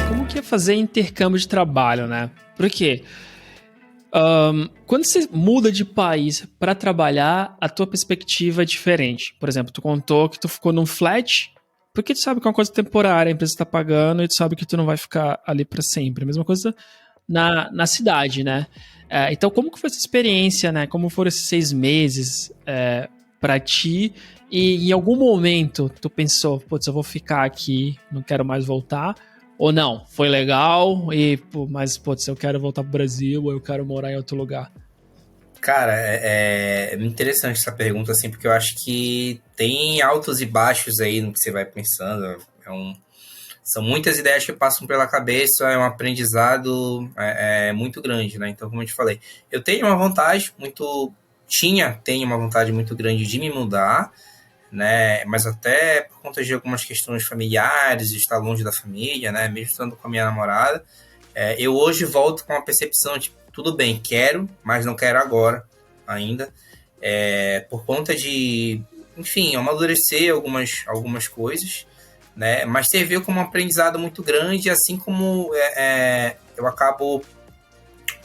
Como que é fazer intercâmbio de trabalho, né? Por quê? Quando você muda de país para trabalhar, a tua perspectiva é diferente. Por exemplo, tu contou que tu ficou num flat, porque tu sabe que é uma coisa temporária, a empresa está pagando e tu sabe que tu não vai ficar ali para sempre. A mesma coisa na cidade, né? Então, como que foi essa experiência, né? Como foram esses 6 meses para ti? E em algum momento tu pensou, putz, eu vou ficar aqui, não quero mais voltar? Ou não, foi legal, mas putz, eu quero voltar pro Brasil, ou eu quero morar em outro lugar? Cara, é interessante essa pergunta, assim, porque eu acho que tem altos e baixos aí no que você vai pensando. São muitas ideias que passam pela cabeça, é um aprendizado muito grande, né? Então, como eu te falei, eu tenho uma vontade tenho uma vontade muito grande de me mudar, né? Mas até por conta de algumas questões familiares, de estar longe da família, né? Mesmo estando com a minha namorada, eu hoje volto com a percepção de tudo bem, quero, mas não quero agora ainda, por conta de, enfim, amadurecer algumas coisas, né? Mas serviu como um aprendizado muito grande, assim como eu acabo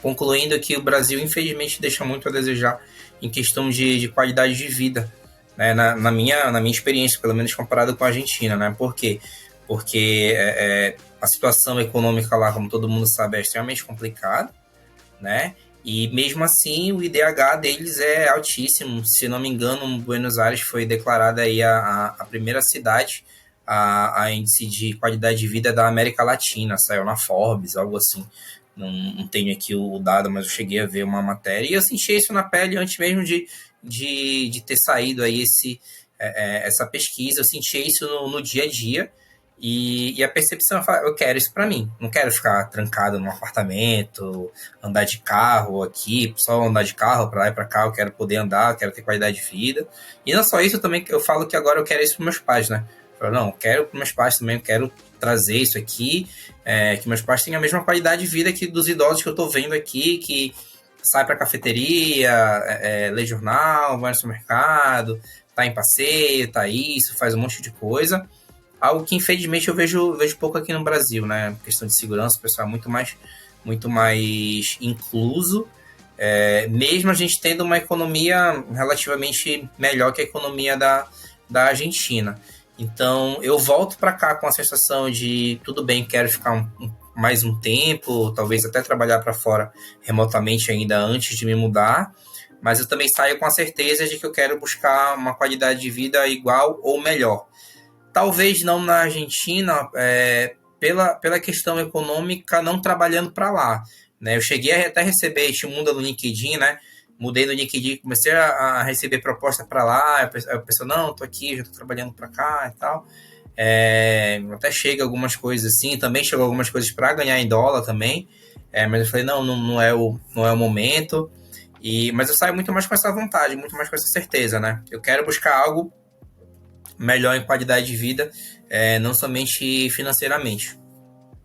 concluindo que o Brasil, infelizmente, deixa muito a desejar em questão de qualidade de vida, né? Na minha experiência, pelo menos comparado com a Argentina, né? Por quê? Porque a situação econômica lá, como todo mundo sabe, é extremamente complicada, né? E mesmo assim o IDH deles é altíssimo. Se não me engano, Buenos Aires foi declarada aí a primeira cidade a índice de qualidade de vida da América Latina, saiu na Forbes, algo assim. Não tenho aqui o dado, mas eu cheguei a ver uma matéria e eu senti isso na pele antes mesmo de ter saído aí essa pesquisa. Eu senti isso no dia a dia E a percepção, eu quero isso pra mim. Não quero ficar trancado num apartamento, andar de carro aqui, só andar de carro pra lá e pra cá. Eu quero poder andar, eu quero ter qualidade de vida. E não só isso, também eu falo que agora eu quero isso pros meus pais, né? Eu falo, não, eu quero pros meus pais também, eu quero trazer isso aqui, que meus pais tenham a mesma qualidade de vida que dos idosos que eu tô vendo aqui, que sai pra cafeteria, lê jornal, vai no supermercado, tá em passeio, tá isso, faz um monte de coisa. Algo que, infelizmente, eu vejo pouco aqui no Brasil, né? Questão de segurança, o pessoal é muito mais incluso, mesmo a gente tendo uma economia relativamente melhor que a economia da Argentina. Então, eu volto para cá com a sensação de, tudo bem, quero ficar mais um tempo, talvez até trabalhar para fora remotamente ainda antes de me mudar, mas eu também saio com a certeza de que eu quero buscar uma qualidade de vida igual ou melhor. Talvez não na Argentina, pela questão econômica, não trabalhando para lá. Né? Eu cheguei a até receber este mundo no LinkedIn, né? Mudei no LinkedIn, comecei a receber proposta para lá. Eu pensei, não, tô aqui, já tô trabalhando para cá e tal. Até chega algumas coisas assim, também chegou algumas coisas para ganhar em dólar também. Mas eu falei, não é o momento. Mas eu saio muito mais com essa vontade, muito mais com essa certeza, né? Eu quero buscar algo melhor em qualidade de vida, não somente financeiramente.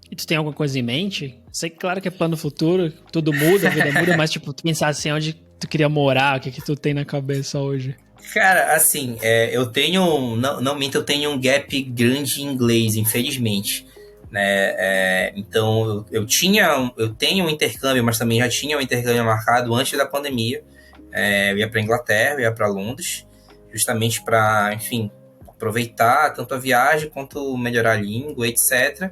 E tu tem alguma coisa em mente? Sei que claro que é plano futuro, tudo muda, a vida muda, mas tipo, tu pensar assim, onde tu queria morar, o que tu tem na cabeça hoje? Cara, assim, eu tenho, não minto, eu tenho um gap grande em inglês, infelizmente. Né? Então, eu tenho um intercâmbio, mas também já tinha um intercâmbio marcado antes da pandemia. Eu ia para Inglaterra, eu ia para Londres, justamente para, enfim, aproveitar tanto a viagem quanto melhorar a língua, etc.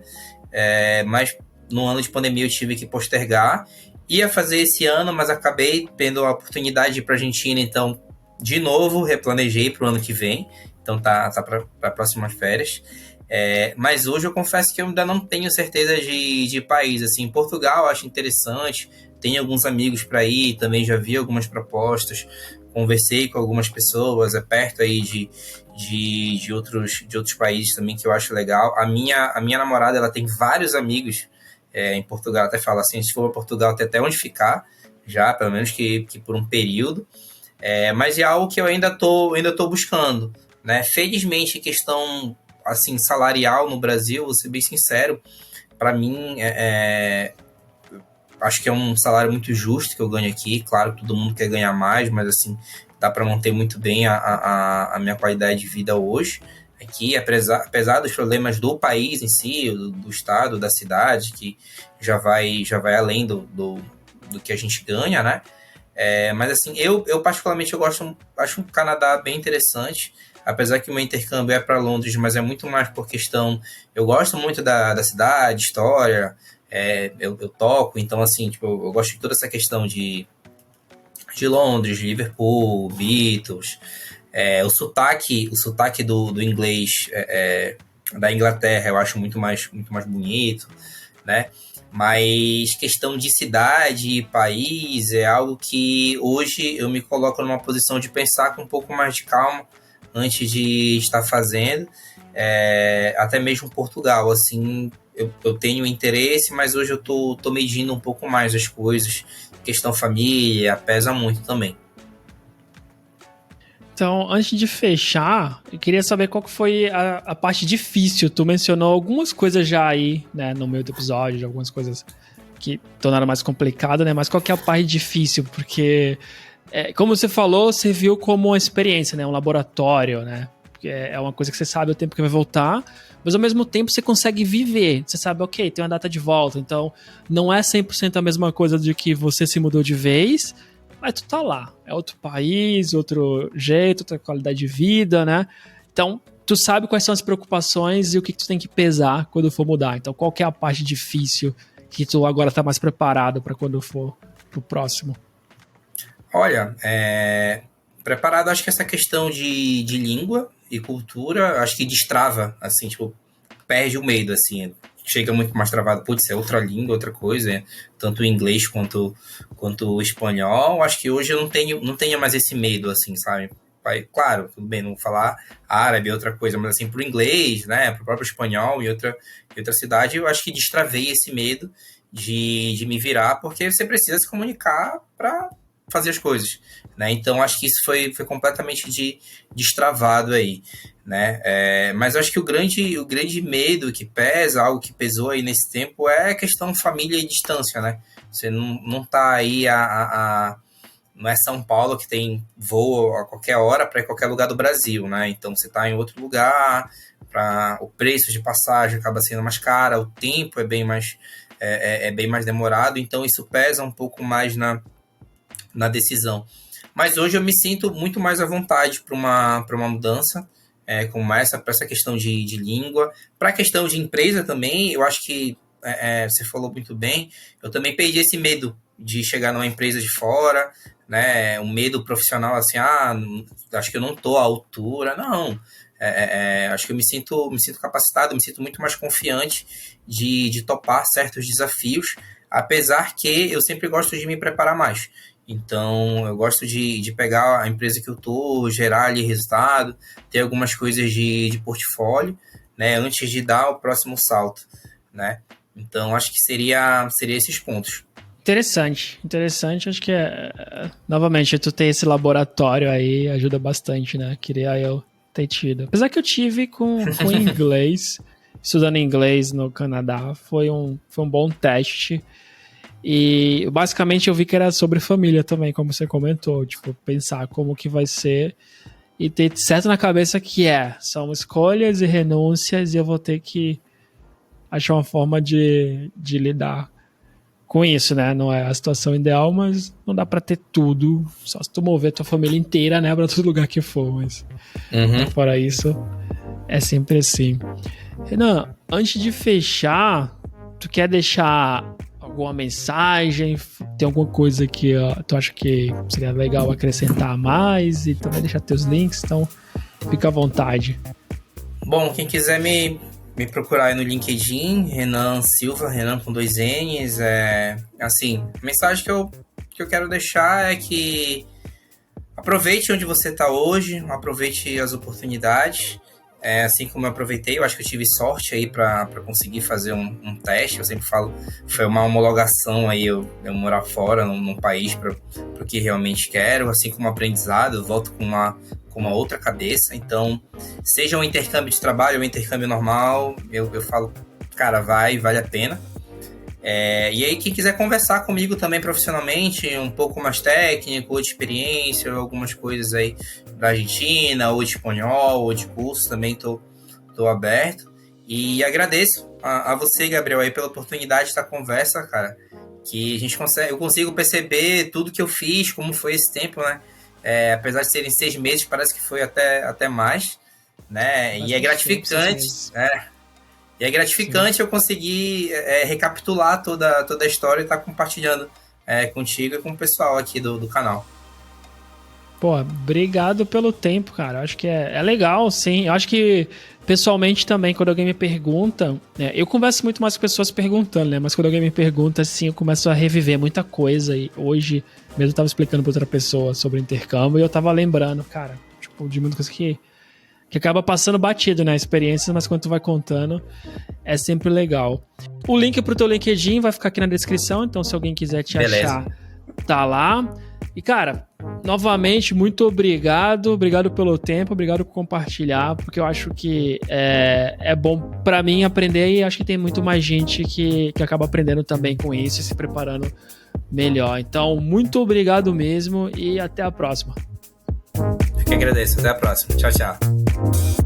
Mas no ano de pandemia eu tive que postergar. Ia fazer esse ano, mas acabei tendo a oportunidade de ir para a Argentina, então, de novo, replanejei para o ano que vem. Então tá para próximas férias. Mas hoje eu confesso que eu ainda não tenho certeza de país. Assim, Portugal eu acho interessante, tenho alguns amigos para ir, também já vi algumas propostas, conversei com algumas pessoas, perto aí de outros países também que eu acho legal. A minha namorada, ela tem vários amigos em Portugal, até fala assim, se for para Portugal tem até onde ficar, já, pelo menos que por um período. Mas é algo que eu ainda tô buscando, né? Felizmente, questão assim, salarial no Brasil, vou ser bem sincero, para mim, acho que é um salário muito justo que eu ganho aqui. Claro que todo mundo quer ganhar mais, mas assim, dá para manter muito bem a minha qualidade de vida hoje. Aqui, apesar dos problemas do país em si, do estado, da cidade, que já vai além do que a gente ganha, né? Mas assim, eu particularmente acho o Canadá bem interessante, apesar que o meu intercâmbio é para Londres, mas é muito mais por questão, eu gosto muito da cidade, história, eu toco, então assim, tipo, eu gosto de toda essa questão de Londres, Liverpool, Beatles, o sotaque do inglês da Inglaterra eu acho muito mais bonito, né? Mas questão de cidade e país é algo que hoje eu me coloco numa posição de pensar com um pouco mais de calma antes de estar fazendo. Até mesmo Portugal, assim, eu tenho interesse, mas hoje eu tô medindo um pouco mais as coisas. Questão família, pesa muito também. Então, antes de fechar, eu queria saber qual que foi a parte difícil. Tu mencionou algumas coisas já aí, né, no meio do episódio, algumas coisas que tornaram mais complicado, né? Mas qual que é a parte difícil? Porque, como você falou, você viu como uma experiência, né? Um laboratório, né? Porque é uma coisa que você sabe o tempo que vai voltar, mas ao mesmo tempo você consegue viver. Você sabe, ok, tem uma data de volta, então não é 100% a mesma coisa de que você se mudou de vez, mas tu tá lá, é outro país, outro jeito, outra qualidade de vida, né? Então, tu sabe quais são as preocupações e o que tu tem que pesar quando for mudar. Então, qual que é a parte difícil que tu agora tá mais preparado para quando for pro próximo? Olha, preparado, acho que essa questão de língua e cultura, acho que destrava, assim, tipo, perde o medo, assim, chega muito mais travado, putz, é outra língua, outra coisa, tanto o inglês quanto o espanhol. Acho que hoje eu não tenho mais esse medo, assim, sabe? claro, tudo bem, não vou falar árabe, outra coisa, mas assim, pro inglês, né, pro próprio espanhol e outra cidade, eu acho que destravei esse medo de me virar, porque você precisa se comunicar para fazer as coisas, né? Então, acho que isso foi completamente destravado aí, né? Mas eu acho que o grande medo que pesa, algo que pesou aí nesse tempo, é a questão família e distância, né? Você não tá aí não é São Paulo que tem voo a qualquer hora para qualquer lugar do Brasil, né? Então, você tá em outro lugar, o preço de passagem acaba sendo mais caro, o tempo é bem mais demorado, então isso pesa um pouco mais na decisão. Mas hoje eu me sinto muito mais à vontade para uma mudança, como para essa questão de língua. Para a questão de empresa também, eu acho que você falou muito bem, eu também perdi esse medo de chegar numa empresa de fora, né? Um medo profissional assim, acho que eu não estou à altura. Não, acho que eu me sinto capacitado, me sinto muito mais confiante de topar certos desafios, apesar que eu sempre gosto de me preparar mais. Então, eu gosto de pegar a empresa que eu tô, gerar ali resultado, ter algumas coisas de portfólio, né, antes de dar o próximo salto, né? Então, acho que seria esses pontos. Interessante. Acho que novamente, tu ter esse laboratório aí ajuda bastante, né? Queria eu ter tido. Apesar que eu tive com inglês, estudando inglês no Canadá, foi um bom teste. E basicamente eu vi que era sobre família também, como você comentou, tipo, pensar como que vai ser e ter certo na cabeça que são escolhas e renúncias e eu vou ter que achar uma forma de lidar com isso, né? Não é a situação ideal, mas não dá pra ter tudo, só se tu mover tua família inteira, né, pra todo lugar que for, mas fora isso, é sempre assim. Renan, antes de fechar, tu quer deixar alguma mensagem, tem alguma coisa que tu acha que seria legal acrescentar mais e também deixar teus links, então fica à vontade. Bom, quem quiser me procurar aí no LinkedIn, Renan Silva, Renan com 2 N's, assim, a mensagem que eu quero deixar é que aproveite onde você está hoje, aproveite as oportunidades, assim como eu aproveitei, eu acho que eu tive sorte aí para conseguir fazer um teste. Eu sempre falo, foi uma homologação aí, eu morar fora, num país para o que realmente quero, assim como aprendizado, eu volto com uma outra cabeça. Então, seja um intercâmbio de trabalho ou um intercâmbio normal, eu falo, cara, vale a pena. E aí, quem quiser conversar comigo também profissionalmente, um pouco mais técnico, ou de experiência, ou algumas coisas aí da Argentina, ou de espanhol, ou de curso, também tô aberto. E agradeço a você, Gabriel, aí pela oportunidade da conversa, cara, que eu consigo perceber tudo que eu fiz, como foi esse tempo, né? Apesar de serem 6 meses, parece que foi até mais, né? E é gratificante, E é gratificante eu conseguir recapitular toda a história e estar compartilhando contigo e com o pessoal aqui do canal. Pô, obrigado pelo tempo, cara. Eu acho que é legal, sim. Eu acho que, pessoalmente também, quando alguém me pergunta... eu converso muito mais com pessoas perguntando, né? Mas quando alguém me pergunta, assim, eu começo a reviver muita coisa. E hoje, mesmo eu tava explicando pra outra pessoa sobre intercâmbio, e eu tava lembrando, cara, tipo, de muita coisa que acaba passando batido, né? Experiências, mas quando tu vai contando, é sempre legal. O link pro teu LinkedIn vai ficar aqui na descrição, então se alguém quiser te achar, tá lá. E, cara, novamente, muito obrigado. Obrigado pelo tempo, obrigado por compartilhar, porque eu acho que é bom pra mim aprender e acho que tem muito mais gente que acaba aprendendo também com isso e se preparando melhor. Então, muito obrigado mesmo e até a próxima. Eu que agradeço. Até a próxima. Tchau, tchau.